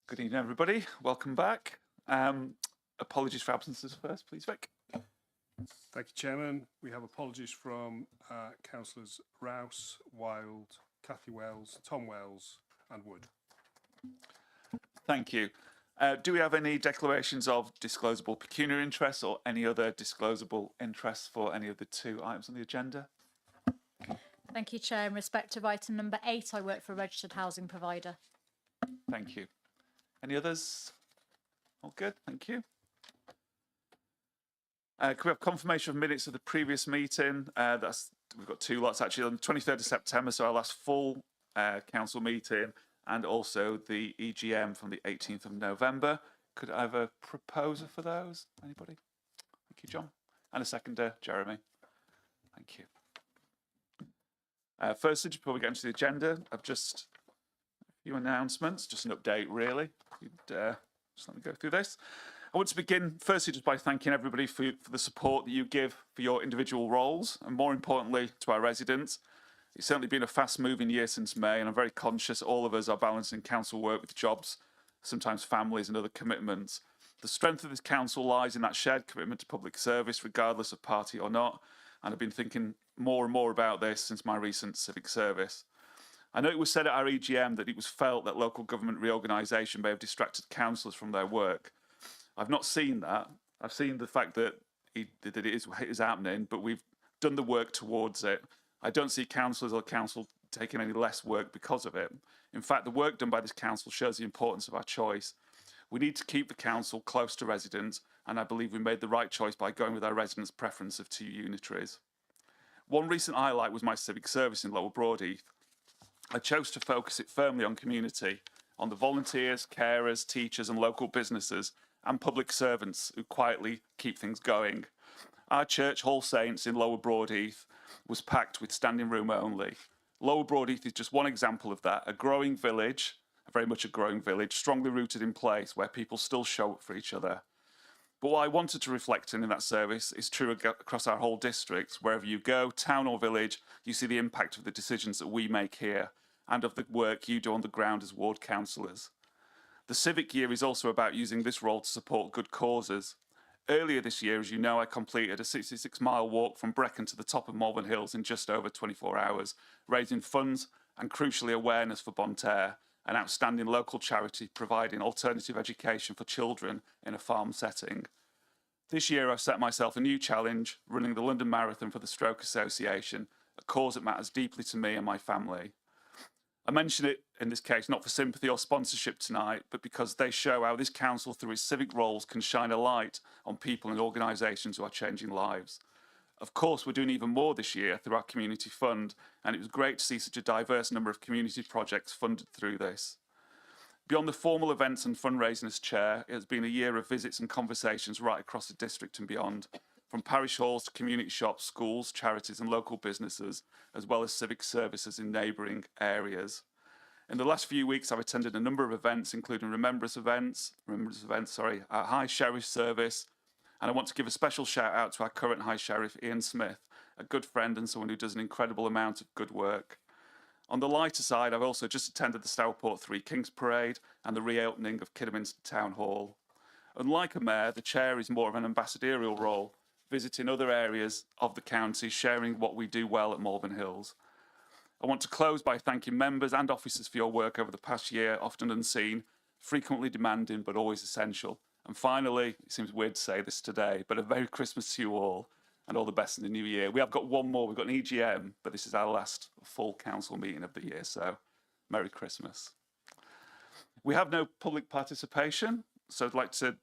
Good evening, everybody. Welcome back. Apologies for absences first, please, Vic. Thank you, Chairman. We have apologies from Councillors Rouse, Wild, Cathy Wells, Tom Wells and Wood. Thank you. Do we have any declarations of disclosable pecuniary interests or any other disclosable interests for any of the two items on the agenda? Thank you, Chair. In respect of item number 8, I work for a registered housing provider. Thank you. Any others? All good, thank you. Can we have confirmation of minutes of the previous meeting? We've got two lots actually, on the 23rd of September, so our last full council meeting, and also the EGM from the 18th of November. Could I have a proposer for those? Anybody? Thank you, John. And a seconder, Jeremy. Thank you. Firstly, before we get into the agenda, I've just a few announcements, just an update really. Just let me go through this. I want to begin firstly just by thanking everybody for the support that you give for your individual roles, and more importantly to our residents. It's certainly been a fast moving year since May, and I'm very conscious all of us are balancing council work with jobs, sometimes families and other commitments. The strength of this council lies in that shared commitment to public service, regardless of party or not, and I've been thinking more and more about this since my recent civic service. I know it was said at our EGM that it was felt that local government reorganisation may have distracted councillors from their work. I've not seen that. I've seen the fact that it is happening, but we've done the work towards it. I don't see councillors or council taking any less work because of it. In fact, the work done by this council shows the importance of our choice. We need to keep the council close to residents, and I believe we made the right choice by going with our residents' preference of 2 unitaries. One recent highlight was my civic service in Lower Broadheath. I chose to focus it firmly on community, on the volunteers, carers, teachers and local businesses and public servants who quietly keep things going. Our church, All Saints in Lower Broadheath, was packed with standing room only. Lower Broadheath is just one example of that, a growing village, very much a growing village, strongly rooted in place where people still show up for each other. But what I wanted to reflect in that service is true across our whole district. Wherever you go, town or village, you see the impact of the decisions that we make here and of the work you do on the ground as ward councillors. The civic year is also about using this role to support good causes. Earlier this year, as you know, I completed a 66-mile walk from Brecon to the top of Malvern Hills in just over 24 hours, raising funds and crucially awareness for Bonne Terre, an outstanding local charity providing alternative education for children in a farm setting. This year I've set myself a new challenge, running the London Marathon for the Stroke Association, a cause that matters deeply to me and my family. I mention it in this case not for sympathy or sponsorship tonight, but because they show how this council through its civic roles can shine a light on people and organisations who are changing lives. Of course, we're doing even more this year through our community fund, and it was great to see such a diverse number of community projects funded through this. Beyond the formal events and fundraising as chair, it has been a year of visits and conversations right across the district and beyond, from parish halls to community shops, schools, charities and local businesses, as well as civic services in neighbouring areas. In the last few weeks, I've attended a number of events, including Remembrance events, our High Sheriff service, and I want to give a special shout out to our current High Sheriff, Ian Smith, a good friend and someone who does an incredible amount of good work. On the lighter side, I've also just attended the Stourport Three Kings Parade and the reopening of Kidderminster Town Hall. Unlike a mayor, the chair is more of an ambassadorial role, visiting other areas of the county, sharing what we do well at Malvern Hills. I want to close by thanking members and officers for your work over the past year, often unseen, frequently demanding, but always essential. And finally, it seems weird to say this today, but a Merry Christmas to you all and all the best in the new year. We have got one more, we've got an EGM, but this is our last full council meeting of the year, so Merry Christmas. We have no public participation, so I'd like to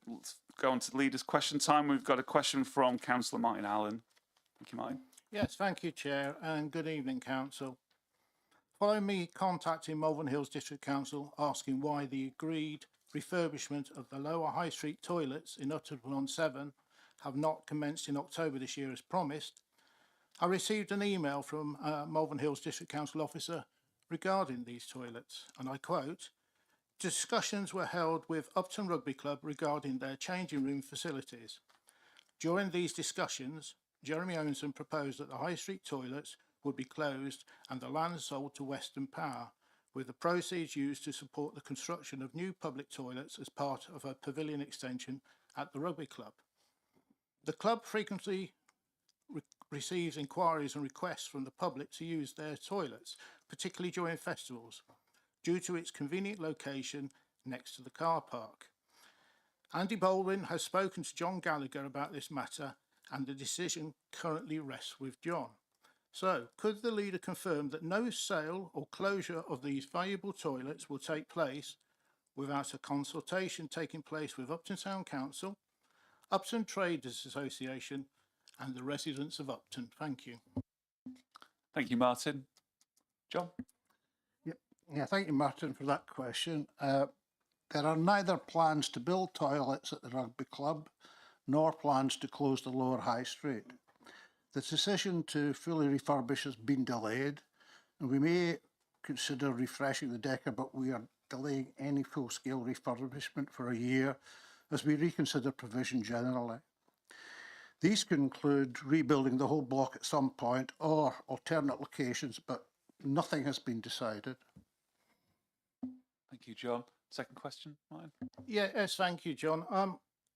go on to leaders' question time. We've got a question from Councillor Martin Allen. Thank you, Martin. Yes, thank you, Chair, and good evening, Council. Following me contacting Malvern Hills District Council asking why the agreed refurbishment of the lower High Street toilets in Utterton-on-Severn have not commenced in October this year as promised, I received an email from Malvern Hills District Council officer regarding these toilets, and I quote, "Discussions were held with Upton Rugby Club regarding their changing room facilities. During these discussions, Jeremy Owenson proposed that the High Street toilets would be closed and the land sold to Western Power, with the proceeds used to support the construction of new public toilets as part of a pavilion extension at the rugby club. The club frequently receives inquiries and requests from the public to use their toilets, particularly during festivals, due to its convenient location next to the car park. Andy Baldwin has spoken to John Gallagher about this matter, and the decision currently rests with John. So, could the leader confirm that no sale or closure of these valuable toilets will take place without a consultation taking place with Upton Town Council, Upton Traders Association and the residents of Upton? Thank you. Thank you, Martin. John? Yeah, thank you, Martin, for that question. There are neither plans to build toilets at the rugby club nor plans to close the Lower High Street. The decision to fully refurbish has been delayed, and we may consider refreshing the Decker, but we are delaying any full-scale refurbishment for a year as we reconsider provision generally. These could include rebuilding the whole block at some point or alternate locations, but nothing has been decided. Thank you, John. Second question, Martin? Yes, thank you, John.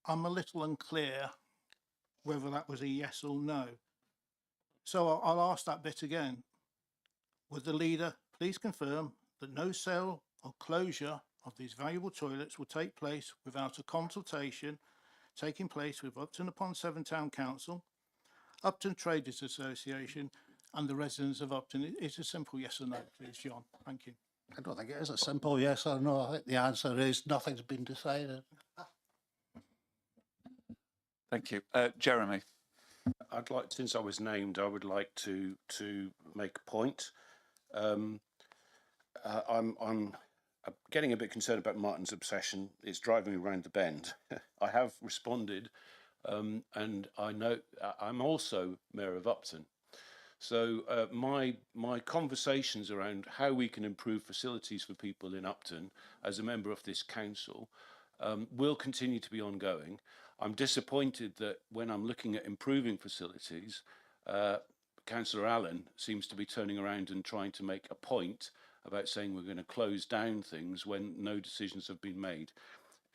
I'm a little unclear whether that was a yes or no. So I'll ask that bit again. Would the leader please confirm that no sale or closure of these valuable toilets will take place without a consultation taking place with Upton upon Severn Town Council, Upton Traders Association and the residents of Upton? It's a simple yes or no, please, John. Thank you. I don't think it is a simple yes or no. I think the answer is nothing's been decided. Thank you. Jeremy? I'd like, since I was named, I would like to make a point. I'm getting a bit concerned about Martin's obsession. It's driving me around the bend. I have responded, and I know I'm also Mayor of Upton. So my conversations around how we can improve facilities for people in Upton as a member of this council will continue to be ongoing. I'm disappointed that when I'm looking at improving facilities, Councillor Allen seems to be turning around and trying to make a point about saying we're going to close down things when no decisions have been made.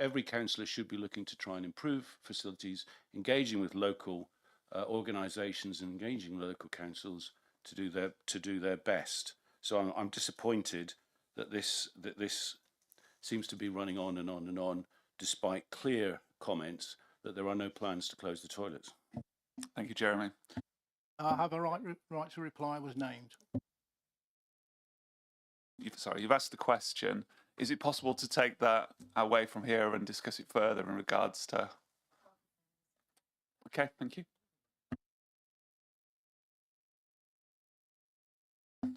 Every councillor should be looking to try and improve facilities, engaging with local organisations and engaging local councils to do their best. So I'm disappointed that this seems to be running on and on and on, despite clear comments that there are no plans to close the toilets. Thank you, Jeremy. I have a right to reply was named. You've asked the question. Is it possible to take that away from here and discuss it further in regards to... Okay, thank you.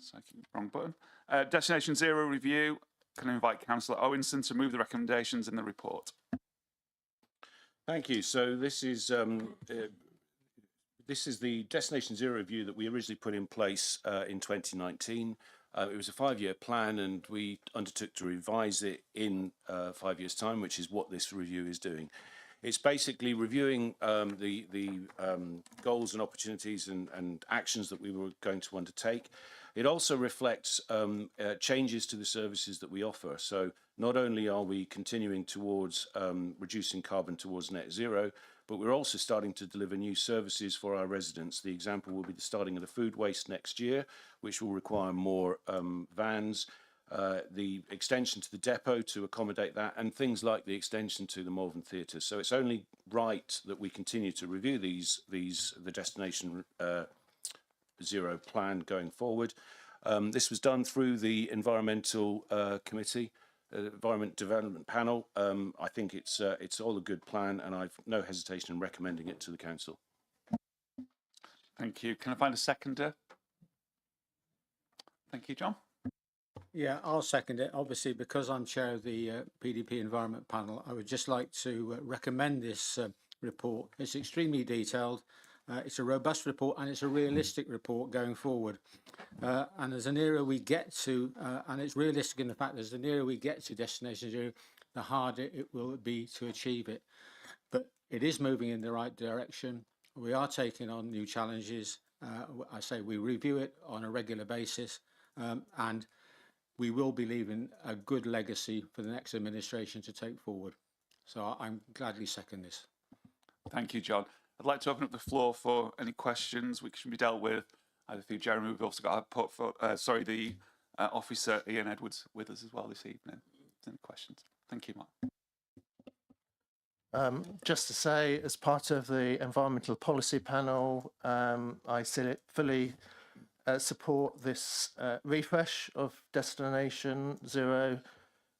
So, wrong button. Destination Zero review. Can I invite Councillor Owenson to move the recommendations in the report? Thank you. So this is the Destination Zero review that we originally put in place in 2019. It was a 5-year plan, and we undertook to revise it in 5 years' time, which is what this review is doing. It's basically reviewing the goals and opportunities and actions that we were going to undertake. It also reflects changes to the services that we offer. So not only are we continuing towards reducing carbon towards net zero, but we're also starting to deliver new services for our residents. The example will be the starting of the food waste next year, which will require more vans, the extension to the depot to accommodate that, and things like the extension to the Malvern Theatre. So it's only right that we continue to review the Destination Zero plan going forward. This was done through the Environmental Committee, Environment Development Panel. I think it's all a good plan, and I've no hesitation in recommending it to the council. Thank you. Can I find a seconder? Thank you, John. Yeah, I'll second it. Obviously, because I'm chair of the PDP Environment Panel, I would just like to recommend this report. It's extremely detailed. It's a robust report, and it's a realistic report going forward. And as the nearer we get to, and it's realistic in the fact that as the nearer we get to Destination Zero, the harder it will be to achieve it. But it is moving in the right direction. We are taking on new challenges. I say we review it on a regular basis, and we will be leaving a good legacy for the next administration to take forward. So I'm gladly second this. Thank you, John. I'd like to open up the floor for any questions which can be dealt with either through Jeremy. We've also got our the officer Ian Edwards with us as well this evening. Any questions? Thank you, Mark. Just to say, as part of the Environmental Policy Panel, I fully support this refresh of Destination Zero.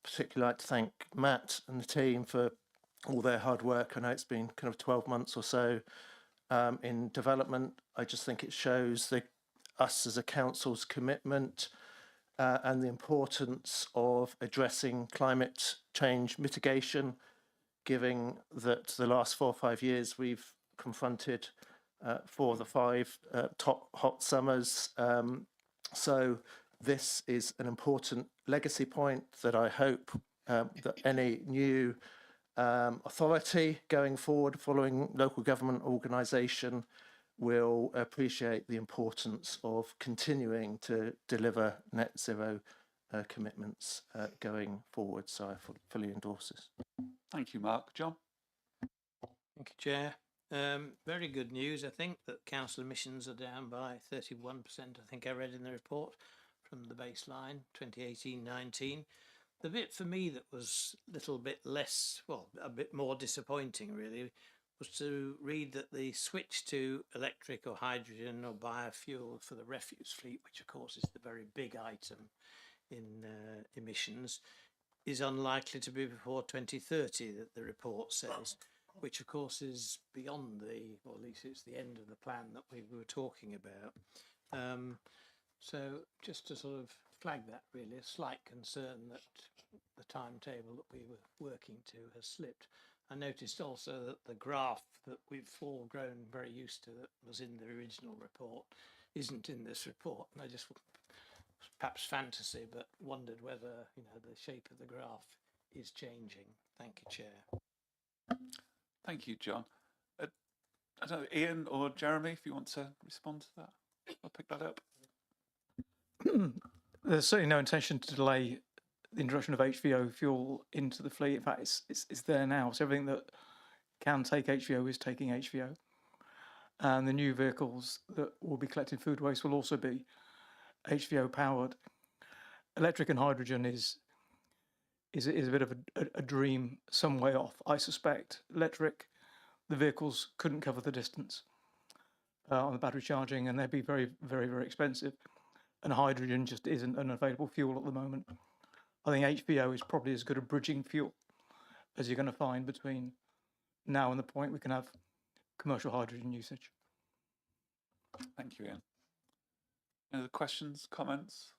Particularly like to thank Matt and the team for all their hard work. I know it's been kind of 12 months or so in development. I just think it shows us as a council's commitment and the importance of addressing climate change mitigation, given that the last 4 or 5 years we've confronted 4 of the 5 top hot summers. So this is an important legacy point that I hope that any new authority going forward following local government organisation will appreciate the importance of continuing to deliver net zero commitments going forward. So I fully endorse this. Thank you, Mark. John? Thank you, Chair. Very good news, I think, that council emissions are down by 31%, I think I read in the report, from the baseline 2018-19. The bit for me that was a little bit less, well, a bit more disappointing really, was to read that the switch to electric or hydrogen or biofuel for the refuse fleet, which of course is the very big item in emissions, is unlikely to be before 2030, that the report says, which of course is beyond or at least it's the end of the plan that we were talking about. So just to sort of flag that, really, a slight concern that the timetable that we were working to has slipped. I noticed also that the graph that we've all grown very used to, that was in the original report, isn't in this report. And I just, perhaps fantasy, but wondered whether, you know, the shape of the graph is changing. Thank you, Chair. Thank you, John. I don't know, Ian or Jeremy, if you want to respond to that, I'll pick that up. There's certainly no intention to delay the introduction of HVO fuel into the fleet. In fact, it's there now. So everything that can take HVO is taking HVO. And the new vehicles that will be collecting food waste will also be HVO powered. Electric and hydrogen is a bit of a dream some way off, I suspect. Electric, the vehicles couldn't cover the distance on the battery charging, and they'd be very, very, very expensive. And hydrogen just isn't an available fuel at the moment. I think HVO is probably as good a bridging fuel as you're going to find between now and the point we can have commercial hydrogen usage. Thank you, Ian. Any other questions, comments,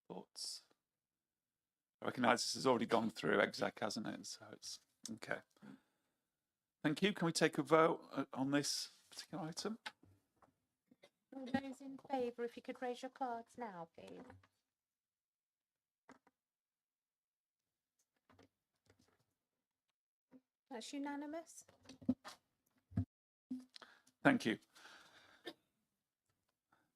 thoughts? I recognise this has already gone through exec, hasn't it? So it's okay. Thank you. Can we take a vote on this particular item? All those in favour, if you could raise your cards now, please. That's unanimous. Thank you.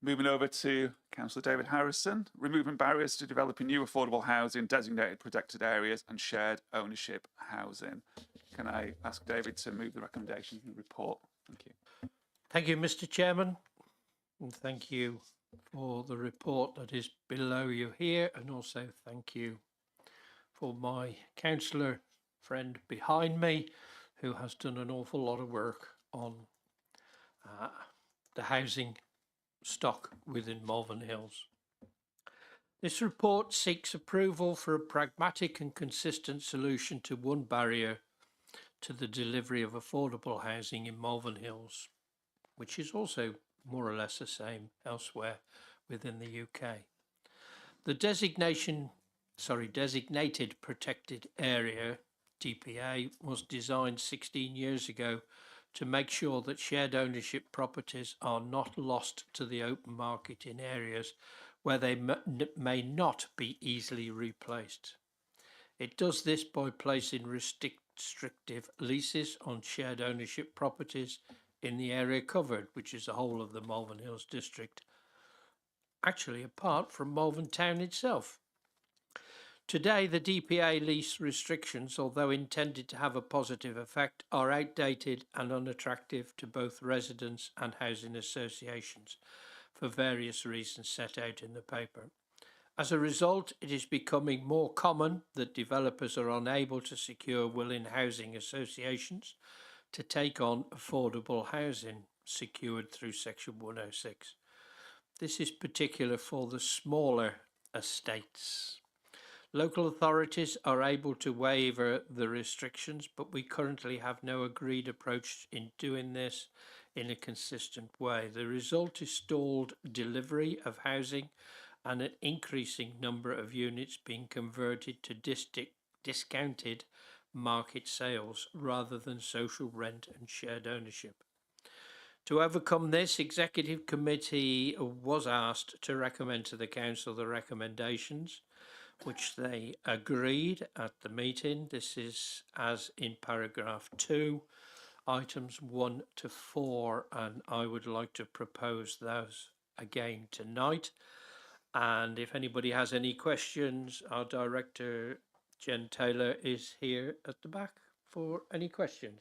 Moving over to Councillor David Harrison, removing barriers to developing new affordable housing, designated protected areas and shared ownership housing. Can I ask David to move the recommendation in the report? Thank you. Thank you, Mr. Chairman. And thank you for the report that is below you here, and also thank you for my councillor friend behind me, who has done an awful lot of work on the housing stock within Malvern Hills. This report seeks approval for a pragmatic and consistent solution to one barrier to the delivery of affordable housing in Malvern Hills, which is also more or less the same elsewhere within the UK. The designated protected area, DPA, was designed 16 years ago to make sure that shared ownership properties are not lost to the open market in areas where they may not be easily replaced. It does this by placing restrictive leases on shared ownership properties in the area covered, which is the whole of the Malvern Hills district, actually apart from Malvern town itself, Today, the DPA lease restrictions, although intended to have a positive effect, are outdated and unattractive to both residents and housing associations for various reasons set out in the paper. As a result, it is becoming more common that developers are unable to secure willing housing associations to take on affordable housing secured through Section 106. This is particular for the smaller estates. Local authorities are able to waiver the restrictions, but we currently have no agreed approach in doing this in a consistent way. The result is stalled delivery of housing and an increasing number of units being converted to discounted market sales rather than social rent and shared ownership. To overcome this, Executive Committee was asked to recommend to the Council the recommendations, which they agreed at the meeting. This is as in paragraph 2, items 1 to 4, and I would like to propose those again tonight. And if anybody has any questions, our Director, Jen Taylor, is here at the back for any questions.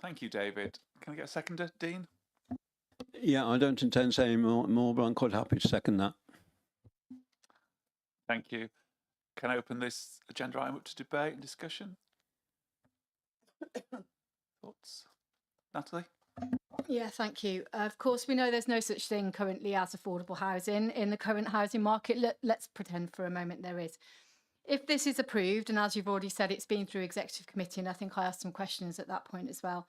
Thank you, David. Can I get a seconder, Dean? Yeah, I don't intend to say any more, but I'm quite happy to second that. Thank you. Can I open this agenda item up to debate and discussion? Thoughts? Natalie? Yeah, thank you. Of course, we know there's no such thing currently as affordable housing in the current housing market. Let's pretend for a moment there is. If this is approved, and as you've already said, it's been through Executive Committee, and I think I asked some questions at that point as well.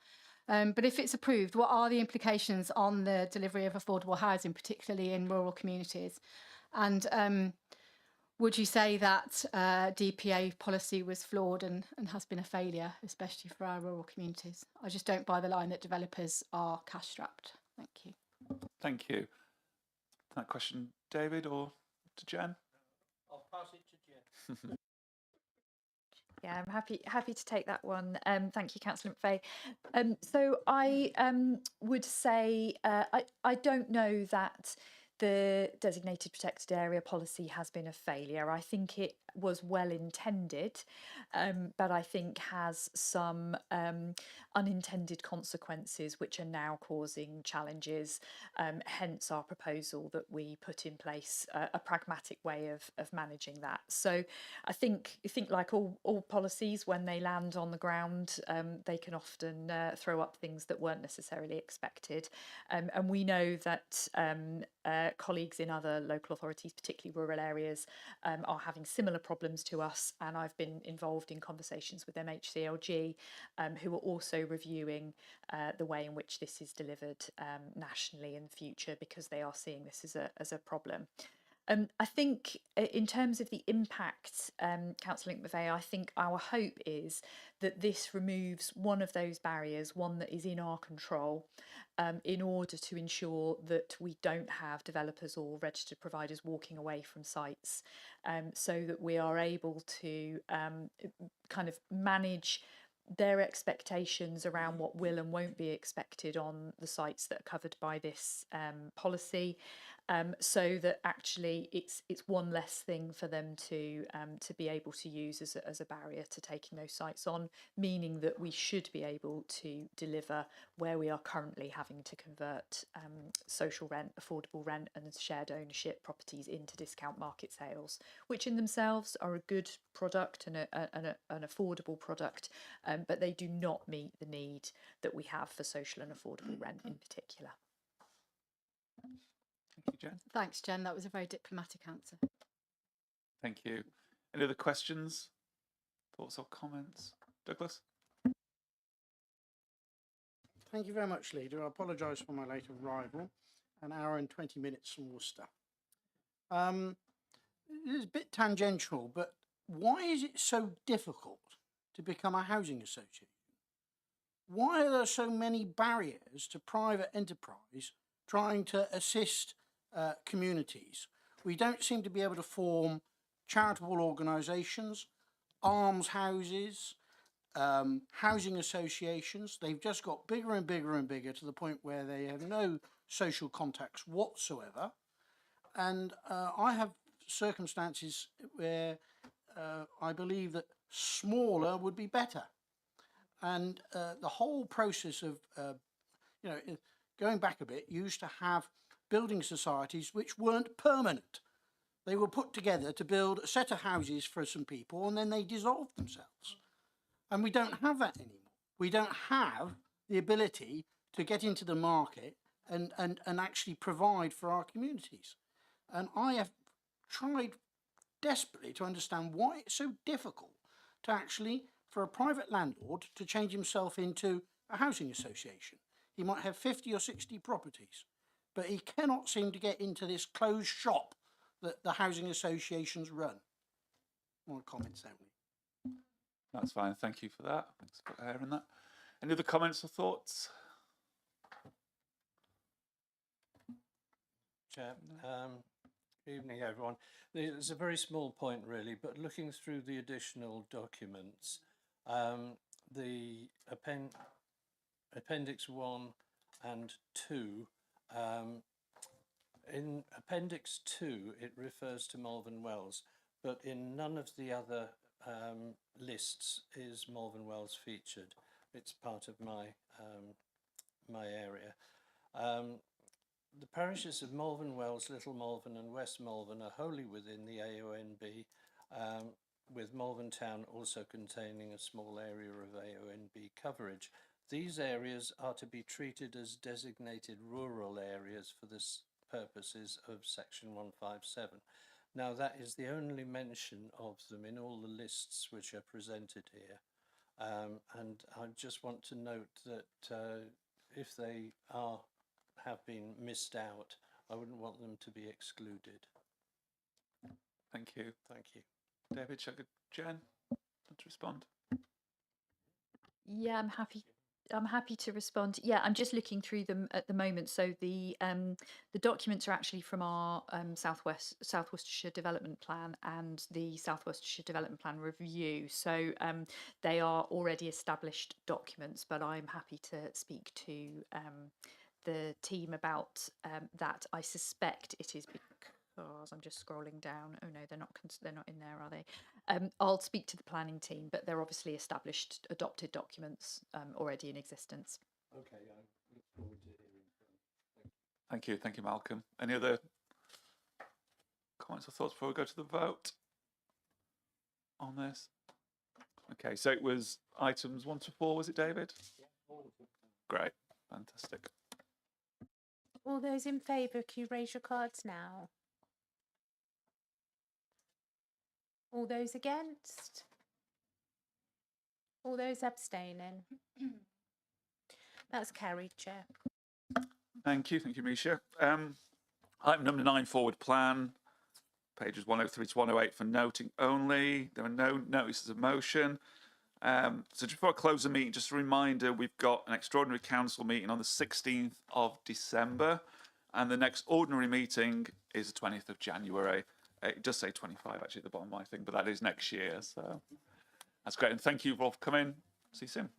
But if it's approved, what are the implications on the delivery of affordable housing, particularly in rural communities? And would you say that DPA policy was flawed and has been a failure, especially for our rural communities? I just don't buy the line that developers are cash strapped. Thank you. Thank you. That question, David, or to Jen? I'll pass it to Jen. Yeah, I'm happy to take that one. Thank you, Councillor McVeigh. So I would say I don't know that the designated protected area policy has been a failure. I think it was well intended, but I think has some unintended consequences which are now causing challenges. Hence our proposal that we put in place a pragmatic way of managing that. So I think like all policies, when they land on the ground, they can often throw up things that weren't necessarily expected. And we know that colleagues in other local authorities, particularly rural areas, are having similar problems to us, and I've been involved in conversations with MHCLG, who are also reviewing the way in which this is delivered nationally in the future, because they are seeing this as a problem. I think in terms of the impact, Councillor McVeigh, I think our hope is that this removes one of those barriers, one that is in our control, in order to ensure that we don't have developers or registered providers walking away from sites, so that we are able to kind of manage their expectations around what will and won't be expected on the sites that are covered by this policy, so that actually it's one less thing for them to be able to use as a barrier to taking those sites on, meaning that we should be able to deliver where we are currently having to convert social rent, affordable rent and shared ownership properties into discount market sales, which in themselves are a good product and an affordable product, but they do not meet the need that we have for social and affordable rent in particular. Thank you, Jen. Thanks, Jen. That was a very diplomatic answer. Thank you. Any other questions, thoughts or comments? Douglas? Thank you very much, Leader. I apologise for my late arrival. An hour and 20 minutes from Worcester. It's a bit tangential, but why is it so difficult to become a housing association? Why are there so many barriers to private enterprise trying to assist communities? We don't seem to be able to form charitable organisations, almshouses, housing associations. They've just got bigger and bigger and bigger to the point where they have no social contacts whatsoever. And I have circumstances where I believe that smaller would be better. And the whole process of, going back a bit, used to have building societies which weren't permanent. They were put together to build a set of houses for some people, and then they dissolved themselves. And we don't have that anymore. We don't have the ability to get into the market and actually provide for our communities. And I have tried desperately to understand why it's so difficult to actually, for a private landlord to change himself into a housing association. He might have 50 or 60 properties, but he cannot seem to get into this closed shop that the housing associations run. More comments only. That's fine. Thank you for that. Thanks for airing that. Any other comments or thoughts? Chair, good evening everyone. It's a very small point really, but looking through the additional documents, the Appendix 1 and 2, in Appendix 2 it refers to Malvern Wells, but in none of the other lists is Malvern Wells featured. It's part of my my area. The parishes of Malvern Wells, Little Malvern and West Malvern are wholly within the AONB, with Malvern Town also containing a small area of AONB coverage. These areas are to be treated as designated rural areas for the purposes of Section 157. Now that is the only mention of them in all the lists which are presented here. And I just want to note that if they have been missed out, I wouldn't want them to be excluded. Thank you. Thank you. David, shall I get Jen to respond? Yeah, I'm happy to respond. Yeah, I'm just looking through them at the moment. So the documents are actually from our South Worcestershire Development Plan and the South Worcestershire Development Plan review. So they are already established documents, but I'm happy to speak to the team about that. I suspect it is because I'm just scrolling down. Oh no, they're not in there, are they? I'll speak to the planning team, but they're obviously established, adopted documents already in existence. Okay, I look forward to hearing from you. Thank you. Thank you, Malcolm. Any other comments or thoughts before we go to the vote on this? Okay, so it was items 1 to 4, was it, David? Yeah, Great. Fantastic. All those in favour, can you raise your cards now? All those against? All those abstaining? That's carried, Chair. Thank you. Thank you, Misha. Item number 9, forward plan, pages 103 to 108 for noting only. There are no notices of motion. So just before I close the meeting, just a reminder, we've got an extraordinary council meeting on the 16th of December, and the next ordinary meeting is the 20th of January. It does say 25 actually at the bottom of my thing, but that is next year. So that's great. And thank you all for coming. See you soon.